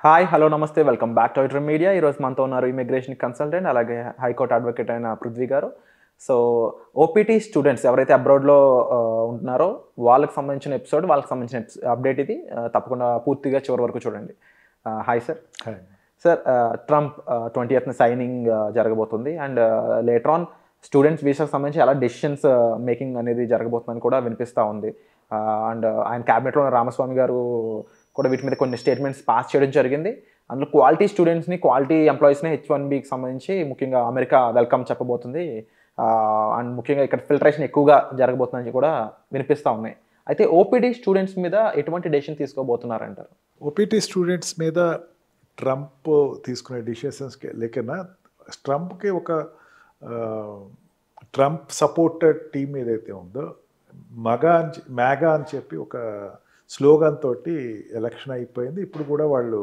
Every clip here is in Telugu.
హాయ్ హలో నమస్తే వెల్కమ్ బ్యాక్ టు ఐట్రమ్ మీడియా. ఈరోజు మనతో ఉన్నారు ఇమిగ్రేషన్ కన్సల్టెంట్ అలాగే హైకోర్టు అడ్వకేట్ అయిన పృథ్వీ గారు. సో ఓపీటీ స్టూడెంట్స్ ఎవరైతే అబ్రాడ్లో ఉంటున్నారో వాళ్ళకి సంబంధించిన ఎపిసోడ్, వాళ్ళకి సంబంధించిన అప్డేట్ ఇది. తప్పకుండా పూర్తిగా చివరి వరకు చూడండి. Hi sir. Sir, Trump 20th signing జరగబోతుంది అండ్ లేటర్ ఆన్ స్టూడెంట్స్ వీసాకి సంబంధించి ఎలా డెసిషన్స్ మేకింగ్ అనేది జరగబోతుందని కూడా వినిపిస్తూ ఉంది. అండ్ ఆయన క్యాబినెట్లో ఉన్న రామస్వామి గారు కూడా వీటి మీద కొన్ని స్టేట్మెంట్స్ పాస్ చేయడం జరిగింది. అందులో క్వాలిటీ స్టూడెంట్స్ని, క్వాలిటీ ఎంప్లాయీస్ని H1Bకి సంబంధించి ముఖ్యంగా అమెరికా వెల్కమ్ చెప్పబోతుంది. అండ్ ముఖ్యంగా ఇక్కడ ఫిల్టరేషన్ ఎక్కువగా జరగబోతుందని కూడా వినిపిస్తూ ఉన్నాయి. అయితే ఓపీడీ స్టూడెంట్స్ మీద ఎటువంటి డెసిషన్ తీసుకోబోతున్నారంటారు? ఓపీటీ స్టూడెంట్స్ మీద ట్రంప్ తీసుకునే డిసిషన్స్కి లేకన్నా ట్రంప్కి ఒక ట్రంప్ సపోర్టెడ్ టీమ్ ఏదైతే ఉందో మ్యాగా అని చెప్పి ఒక స్లోగన్ తోటి ఎలక్షన్ అయిపోయింది. ఇప్పుడు కూడా వాళ్ళు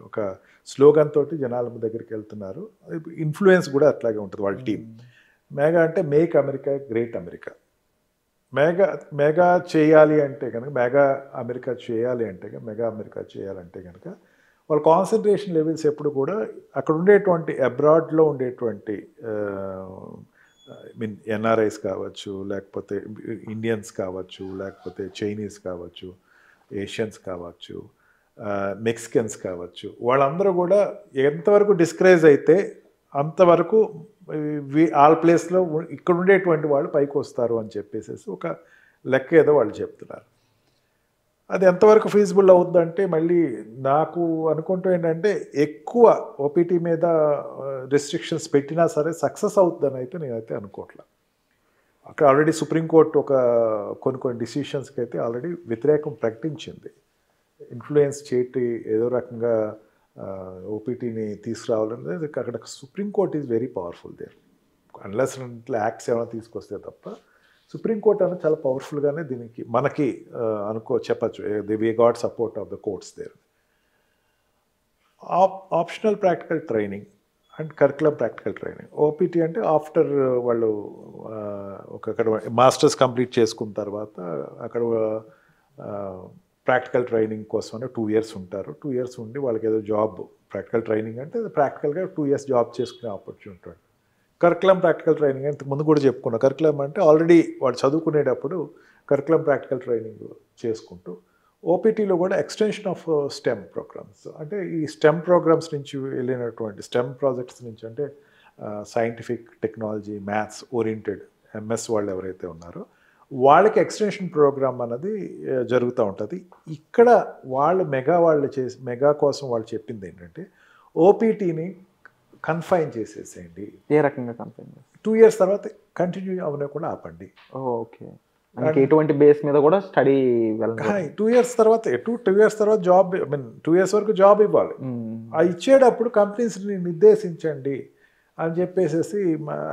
ఒక స్లోగన్ తోటి జనాల దగ్గరికి వెళ్తున్నారు. ఇన్ఫ్లుయెన్స్ కూడా అట్లాగే ఉంటుంది వాళ్ళ టీం. మ్యాగా అంటే make America great America. Mega చేయాలి అంటే కనుక మెగా అమెరికా చేయాలంటే కనుక వాళ్ళ కాన్సన్ట్రేషన్ లెవెల్స్ ఎప్పుడు కూడా అక్కడ ఉండేటువంటి అబ్రాడ్లో ఉండేటువంటి ఎన్ఆర్ఐస్ కావచ్చు, లేకపోతే ఇండియన్స్ కావచ్చు, లేకపోతే చైనీస్ కావచ్చు, ఏషియన్స్ కావచ్చు, మెక్సికన్స్ కావచ్చు, వాళ్ళందరూ కూడా ఎంతవరకు డిస్కరేజ్ అయితే అంతవరకు ఆల్ ప్లేస్లో ఇక్కడ ఉండేటువంటి వాళ్ళు పైకి వస్తారు అని చెప్పేసి ఒక లెక్క ఏదో వాళ్ళు చెప్తున్నారు. అది ఎంతవరకు ఫీజిబుల్ అవుతుందంటే మళ్ళీ నాకు అనుకుంటూ ఏంటంటే ఎక్కువ ఓపీటీ మీద రెస్ట్రిక్షన్స్ పెట్టినా సరే సక్సెస్ అవుతుందని అయితే నేనైతే అనుకోవట్లేదు. అక్కడ ఆల్రెడీ సుప్రీంకోర్టు కొన్ని డిసిషన్స్కి అయితే ఆల్రెడీ వ్యతిరేకం ప్రకటించింది. ఇన్ఫ్లుయెన్స్ చేటి ఏదో రకంగా ఓపీటీని తీసుకురావాలనేది అక్కడ supreme court is very powerful there. Unless acts ఏమైనా తీసుకొస్తే తప్ప సుప్రీంకోర్టు అనేది చాలా పవర్ఫుల్గానే దీనికి మనకి చెప్పచ్చు. We got support of the courts there. Optional practical training and curriculum practical training. OPT అంటే ఆఫ్టర్ వాళ్ళు అక్కడ మాస్టర్స్ కంప్లీట్ చేసుకున్న తర్వాత అక్కడ ప్రాక్టికల్ ట్రైనింగ్ కోసమని 2 years ఉంటారు. 2 years ఉండి వాళ్ళకి ఏదో జాబ్, ప్రాక్టికల్ ట్రైనింగ్ అంటే ప్రాక్టికల్గా 2 years జాబ్ చేసుకునే ఆపర్చునిటీ ఉంటుంది. కరికులం ప్రాక్టికల్ ట్రైనింగ్ అంటే ముందు కూడా చెప్పుకున్నా. కరికులం అంటే ఆల్రెడీ వాడు చదువుకునేటప్పుడు కరికులం ప్రాక్టికల్ ట్రైనింగ్ చేసుకుంటూ ఓపీటీలో కూడా ఎక్స్టెన్షన్ ఆఫ్ స్టెమ్ ప్రోగ్రామ్స్ అంటే ఈ స్టెమ్ ప్రోగ్రామ్స్ నుంచి వెళ్ళినటువంటి స్టెమ్ ప్రాజెక్ట్స్ నుంచి అంటే scientific, technology, maths oriented MS వాళ్ళు ఎవరైతే ఉన్నారో వాళ్ళకి ఎక్స్టెన్షన్ ప్రోగ్రామ్ అన్నది జరుగుతూ ఉంటుంది. ఇక్కడ వాళ్ళు మెగా కోసం వాళ్ళు చెప్పింది ఏంటంటే ఓపీటీని కన్ఫైన్ చేసేసేయండి. ఏ రకంగా కన్ఫైన్? 2 years తర్వాత కంటిన్యూ అవ్వకుండా ఆపండి. ఓకే. ఎటువంటి బేస్ మీద కూడా స్టడీ 2 years తర్వాత 2 years తర్వాత జాబ్, 2 years వరకు జాబ్ ఇవ్వాలి. ఆ ఇచ్చేటప్పుడు కంపెనీస్ని నిర్దేశించండి అని చెప్పేసి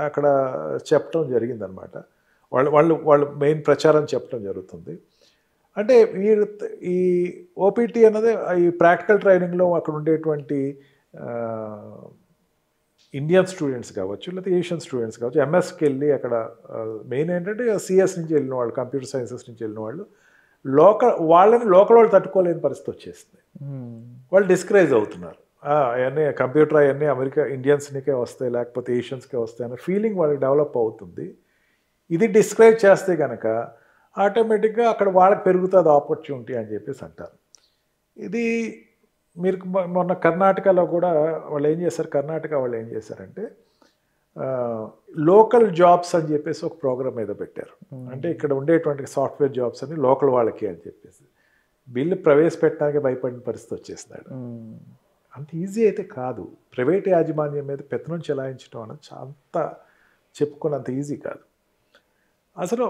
అక్కడ చెప్పడం జరిగిందనమాట. వాళ్ళు మెయిన్ ప్రచారం చెప్పడం జరుగుతుంది. అంటే ఈ ఓపీటీ అన్నది ఈ ప్రాక్టికల్ ట్రైనింగ్లో అక్కడ ఉండేటువంటి ఇండియన్ స్టూడెంట్స్ కావచ్చు, లేకపోతే ఏషియన్ స్టూడెంట్స్ కావచ్చు, ఎంఎస్కి వెళ్ళి అక్కడ మెయిన్ ఏంటంటే సిఎస్ నుంచి వెళ్ళిన వాళ్ళు, కంప్యూటర్ సైన్సెస్ నుంచి వెళ్ళిన వాళ్ళు వాళ్ళని లోకల్ వాళ్ళు తట్టుకోలేని పరిస్థితి వచ్చేస్తుంది. వాళ్ళు డిస్కరేజ్ అవుతున్నారు. అవన్నీ కంప్యూటర్ అవన్నీ అమెరికా ఇండియన్స్నికే వస్తాయి, లేకపోతే ఏషియన్స్కే వస్తాయి అనే ఫీలింగ్ వాళ్ళకి డెవలప్ అవుతుంది. ఇది డిస్కరేజ్ చేస్తే కనుక ఆటోమేటిక్గా అక్కడ వాళ్ళకి పెరుగుతుంది ఆపర్చునిటీ అని చెప్పేసి అంటారు. ఇది మీరు మొన్న కర్ణాటకలో కూడా వాళ్ళు ఏం చేశారంటే లోకల్ జాబ్స్ అని చెప్పేసి ఒక ప్రోగ్రామ్ ఏదో పెట్టారు. అంటే ఇక్కడ ఉండేటువంటి సాఫ్ట్వేర్ జాబ్స్ అని లోకల్ వాళ్ళకి అని చెప్పేసి బిల్లు ప్రవేశపెట్టడానికి భయపడిన పరిస్థితి వచ్చేస్తున్నాడు. అంత ఈజీ అయితే కాదు. ప్రైవేట్ యాజమాన్యం మీద పెత్తనం చెలాయించడం అనేది అంత చెప్పుకున్నంత ఈజీ కాదు. అసలు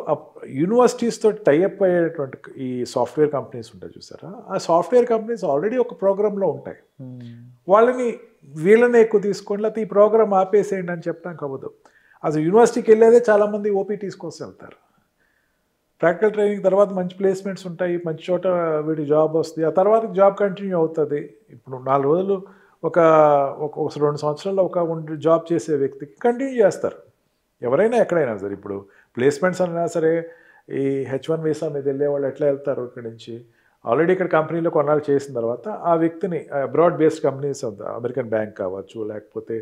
యూనివర్సిటీస్తో టైఅప్ అయ్యేటువంటి ఈ సాఫ్ట్వేర్ కంపెనీస్ ఉంటాయి చూసారా, ఆ సాఫ్ట్వేర్ కంపెనీస్ ఆల్రెడీ ఒక ప్రోగ్రాంలో ఉంటాయి. వీళ్ళని ఎక్కువ తీసుకోండి, లేకపోతే ఈ ప్రోగ్రామ్ ఆపేసేయండి అని చెప్పడానికి అవ్వదు. అసలు యూనివర్సిటీకి వెళ్ళేదే చాలామంది ఓపీటీస్ కోసం వెళ్తారు. ప్రాక్టికల్ ట్రైనింగ్ తర్వాత మంచి ప్లేస్మెంట్స్ ఉంటాయి, మంచి చోట వీడి జాబ్ వస్తుంది, ఆ తర్వాత జాబ్ కంటిన్యూ అవుతుంది. ఇప్పుడు 4 రోజులు ఒక 2 సంవత్సరాల్లో ఒక జాబ్ చేసే వ్యక్తికి కంటిన్యూ చేస్తారు ఎవరైనా ఎక్కడైనా సరే. ఇప్పుడు ప్లేస్మెంట్స్ అన్నా సరే ఈ H1 వీసా మీద వెళ్ళే వాళ్ళు ఎట్లా వెళ్తారు ఇక్కడి నుంచి, ఆల్రెడీ ఇక్కడ కంపెనీలో కొన్నాళ్ళు చేసిన తర్వాత ఆ వ్యక్తిని abroad based companies American bank కావచ్చు, లేకపోతే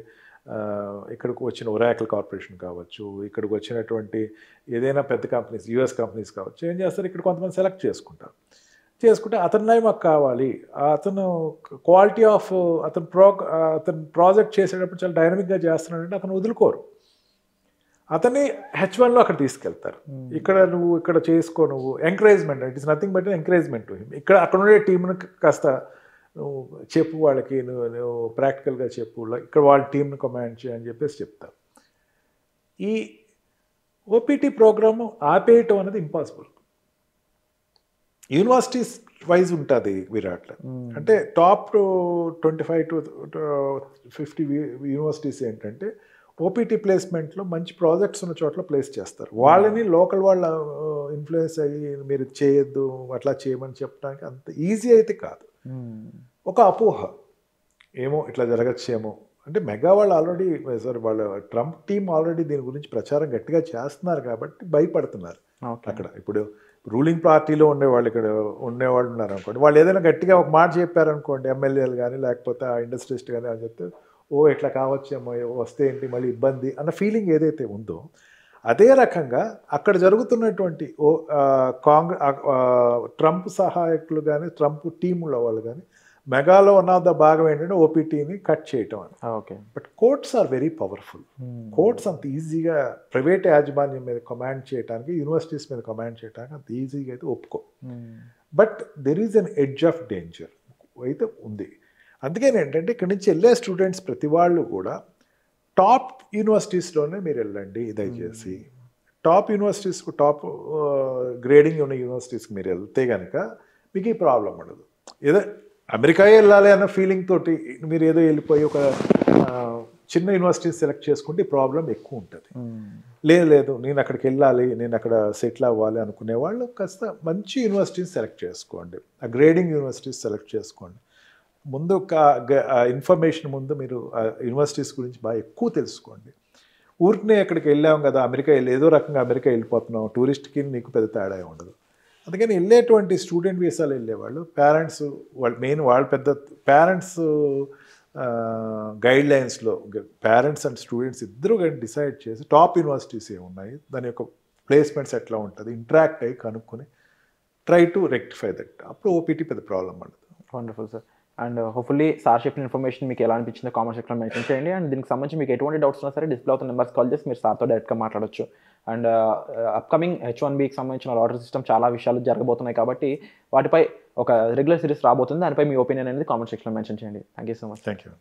ఇక్కడికి వచ్చిన ఒరాకిల్ కార్పొరేషన్ కావచ్చు, ఇక్కడికి వచ్చినటువంటి ఏదైనా పెద్ద కంపెనీస్, యూఎస్ కంపెనీస్ కావచ్చు, ఏం చేస్తారు, ఇక్కడ కొంతమంది సెలెక్ట్ చేసుకుంటే అతనిలాగా మాకు కావాలి, అతను క్వాలిటీ ఆఫ్ అతను ప్రాజెక్ట్ చేసేటప్పుడు చాలా డైనమిక్గా చేస్తున్నాడంటే అతను వదులుకోరు, అతన్ని H1లో అక్కడ తీసుకెళ్తారు. ఇక్కడ నువ్వు ఇక్కడ చేసుకో, నువ్వు encouragement, it is nothing but encouragement to him. ఇక్కడ అక్కడ ఉండే టీంను కాస్త నువ్వు చెప్పు వాళ్ళకి, నువ్వు ప్రాక్టికల్గా చెప్పు, ఇక్కడ వాళ్ళ టీంను కమాండ్ చేయని చెప్పేసి చెప్తారు. ఈ ఓపీటీ ప్రోగ్రాము ఆపేయటం అనేది ఇంపాసిబుల్. యూనివర్సిటీస్ వైజ్ ఉంటుంది విరాట్లో, అంటే టాప్ 25 to 50 యూనివర్సిటీస్ ఏంటంటే ఓపీటీ ప్లేస్మెంట్లో మంచి ప్రాజెక్ట్స్ ఉన్న చోట్ల ప్లేస్ చేస్తారు. వాళ్ళని లోకల్ వాళ్ళ ఇన్ఫ్లుయెన్స్ అయ్యి మీరు చేయొద్దు అట్లా చేయమని చెప్పడానికి అంత ఈజీ అయితే కాదు. ఒక అపోహ ఏమో ఇట్లా జరగచ్చేమో అంటే మెగా వాళ్ళు ఆల్రెడీ వాళ్ళ ట్రంప్ టీం ఆల్రెడీ దీని గురించి ప్రచారం గట్టిగా చేస్తున్నారు కాబట్టి భయపడుతున్నారు. అక్కడ ఇప్పుడు రూలింగ్ పార్టీలో ఉండేవాళ్ళు, ఇక్కడ ఉండేవాళ్ళు ఉన్నారు అనుకోండి, వాళ్ళు ఏదైనా గట్టిగా ఒక మాట చెప్పారనుకోండి, ఎమ్మెల్యేలు కానీ లేకపోతే ఆ ఇండస్ట్రిస్ట్ కానీ అని చెప్తే ఇట్లా కావచ్చేమో, వస్తే ఏంటి మళ్ళీ ఇబ్బంది అన్న ఫీలింగ్ ఏదైతే ఉందో, అదే రకంగా అక్కడ జరుగుతున్నటువంటి ట్రంప్ సహాయకులు కానీ ట్రంప్ టీముల వాళ్ళు కానీ మెగాలో వన్ ఆఫ్ ద భాగం ఏంటంటే ఓపీటీని కట్ చేయటం అని. But courts are very powerful. Courts అంత ఈజీగా ప్రైవేట్ యాజమాన్యం మీద కమాండ్ చేయడానికి, యూనివర్సిటీస్ మీద కమాండ్ చేయడానికి అంత ఈజీగా అయితే ఒప్పుకో. But there is an edge of danger అయితే ఉంది. అందుకని ఏంటంటే ఇక్కడి నుంచి వెళ్ళే స్టూడెంట్స్ ప్రతి వాళ్ళు కూడా టాప్ యూనివర్సిటీస్లోనే మీరు వెళ్ళండి దయచేసి. టాప్ యూనివర్సిటీస్కు, టాప్ గ్రేడింగ్ ఉన్న యూనివర్సిటీస్కి మీరు వెళ్తే కనుక మీకు ఈ ప్రాబ్లం ఉండదు. ఏదో అమెరికా వెళ్ళాలి అన్న ఫీలింగ్ తోటి మీరు ఏదో వెళ్ళిపోయి ఒక చిన్న యూనివర్సిటీస్ సెలెక్ట్ చేసుకుంటే ఈ ప్రాబ్లం ఎక్కువ ఉంటుంది. లేదు నేను అక్కడికి వెళ్ళాలి, నేను అక్కడ సెటిల్ అవ్వాలి అనుకునే వాళ్ళు కాస్త మంచి యూనివర్సిటీస్ సెలెక్ట్ చేసుకోండి, ఆ గ్రేడింగ్ యూనివర్సిటీస్ సెలెక్ట్ చేసుకోండి. ముందు ఇన్ఫర్మేషన్ ముందు మీరు యూనివర్సిటీస్ గురించి బాగా ఎక్కువ తెలుసుకోండి. ఊరికనే ఎక్కడికి వెళ్ళాం కదా, అమెరికా ఏదో రకంగా అమెరికా వెళ్ళిపోతున్నాం, టూరిస్ట్కి నీకు పెద్ద తేడా ఉండదు. అందుకని వెళ్ళేటువంటి స్టూడెంట్ వీసాలు వెళ్ళేవాళ్ళు పేరెంట్స్, వాళ్ళ పెద్ద పేరెంట్స్ గైడ్ లైన్స్లో పేరెంట్స్ అండ్ స్టూడెంట్స్ ఇద్దరు కానీ డిసైడ్ చేసి టాప్ యూనివర్సిటీస్ ఏమున్నాయి, దాని యొక్క ప్లేస్మెంట్స్ ఎట్లా ఉంటుంది, ఇంటరాక్ట్ అయ్యి కనుక్కొని ట్రై టు రెక్టిఫై దట్. అప్పుడు ఓపీటీ పెద్ద ప్రాబ్లం ఉండదు. Wonderful sir. And hopefully sir చెప్పిన ఇన్ఫర్మేషన్ మీకు ఎలా అనిపించిందో కామెంట్ సెక్షన్లో మెన్షన్ చేయండి. అండ్ దీనికి సంబంధించి మీకు ఎటువంటి డౌట్స్ ఉన్నా సరే డిస్ప్లే అవుతున్న నెంబర్స్ కాల్ చేసి మీరు సార్తో డైరెక్ట్గా మాట్లాడొచ్చు. అండ్ అప్కమింగ్ H1Bకి సంబంధించిన లాటరీ సిస్టమ్ చాలా విషయాలు జరగబోతున్నాయి కాబట్టి వాటిపై ఒక రెగ్యులర్ సిరీస్ రాబోతుంది. దానిపై మీ ఒపీనియన్ అనేది కామెంట్ సెక్షన్లో మెన్షన్ చేయండి. Thank you so much. Thank you.